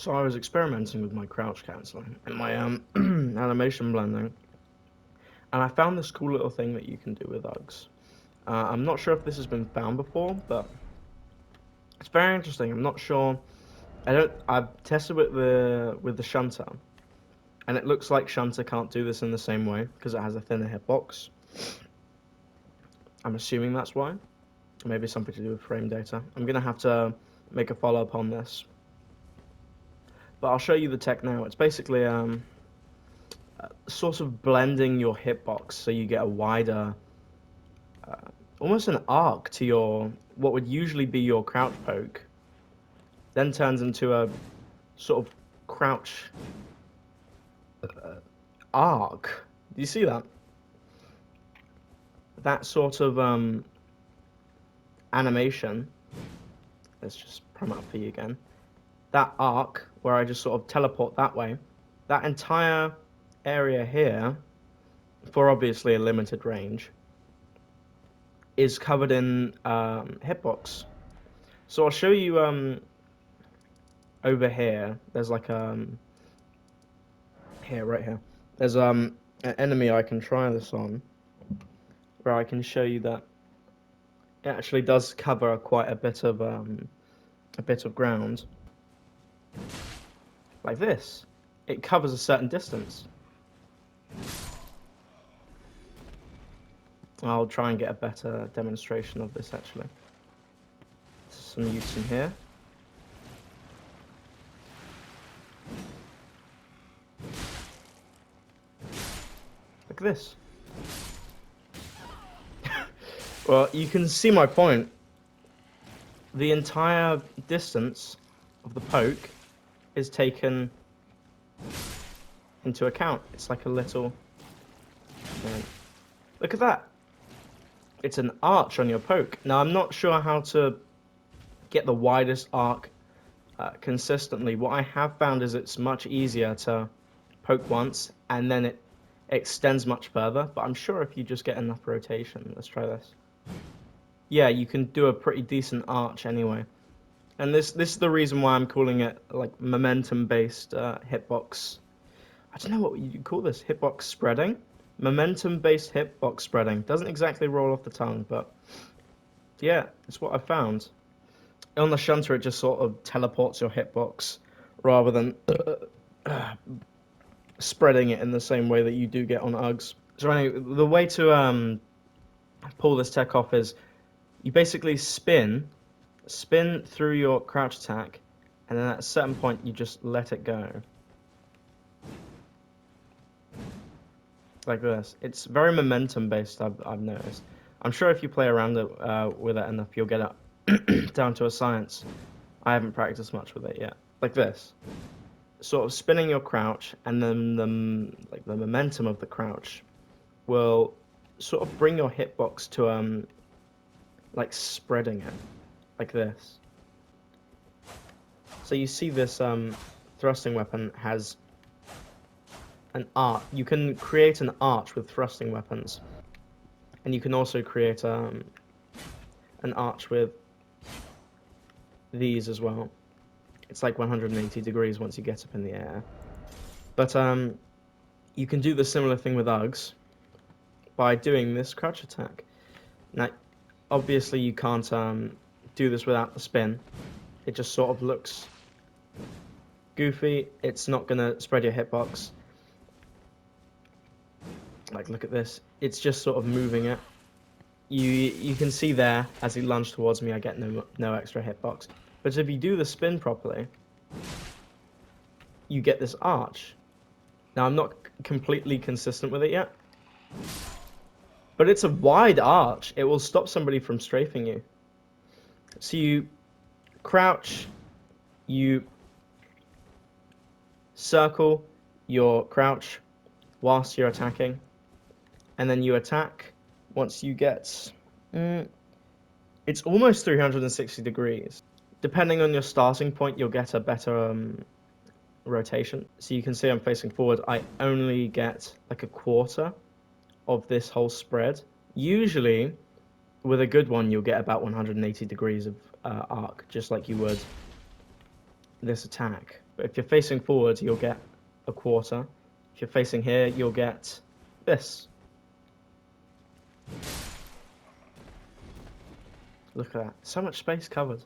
So I was experimenting with my crouch cancelling and my animation blending, and I found this cool little thing that you can do with Uggs. I'm not sure if this has been found before, but it's very interesting. I'm not sure. I've tested with the shunter, and it looks like shunter can't do this in the same way because it has a thinner hitbox. I'm assuming that's why. Maybe something to do with frame data. I'm gonna have to make a follow up on this, but I'll show you the tech now. It's basically sort of blending your hitbox so you get a wider, uh, almost an arc to your what would usually be your crouch poke, then turns into a sort of crouch arc. Do you see that? That sort of animation. Let's just prom up for you again. That arc where I just sort of teleport that way. That entire area here, for obviously a limited range, is covered in hitbox. So I'll show you over here. There's like here right here. There's an enemy I can try this on, where I can show you that it actually does cover quite a bit of ground, like this. It covers a certain distance. I'll try and get a better demonstration of this actually. Some use in here. Like this. Well, you can see my point. The entire distance of the poke is taken into account. It's like a little... Look at that. It's an arch on your poke. Now, I'm not sure how to get the widest arc consistently. What I have found is it's much easier to poke once and then it extends much further. But I'm sure if you just get enough rotation. Let's try this. Yeah, you can do a pretty decent arch anyway. And this is the reason why I'm calling it like momentum-based hitbox. I don't know what you call this, hitbox spreading? Momentum-based hitbox spreading. Doesn't exactly roll off the tongue, but yeah, it's what I found. On the shunter, it just sort of teleports your hitbox rather than spreading it in the same way that you do get on Uggs. So anyway, the way to pull this tech off is you basically spin through your crouch attack, and then at a certain point you just let it go. Like this. It's very momentum based, I've noticed. I'm sure if you play around with it enough, you'll get it down to a science. I haven't practiced much with it yet. Like this. Sort of spinning your crouch, and then the momentum of the crouch will sort of bring your hitbox to like spreading it. Like this. So you see this thrusting weapon has an arc. You can create an arch with thrusting weapons, and you can also create an arch with these as well. It's like 180 degrees once you get up in the air. But you can do the similar thing with Uggs by doing this crouch attack. Now, obviously you can't do this without the spin. It just sort of looks goofy. It's not gonna spread your hitbox. Like, look at this. It's just sort of moving it. You can see there, as he lunged towards me, I get no extra hitbox. But if you do the spin properly, you get this arch. Now, I'm not completely consistent with it yet, but it's a wide arch. It will stop somebody from strafing you. So you crouch, you circle your crouch whilst you're attacking, and then you attack once you get... it's almost 360 degrees. Depending on your starting point, you'll get a better rotation. So you can see I'm facing forward. I only get like a quarter of this whole spread. Usually, with a good one, you'll get about 180 degrees of arc, just like you would this attack. But if you're facing forward, you'll get a quarter. If you're facing here, you'll get this. Look at that. So much space covered.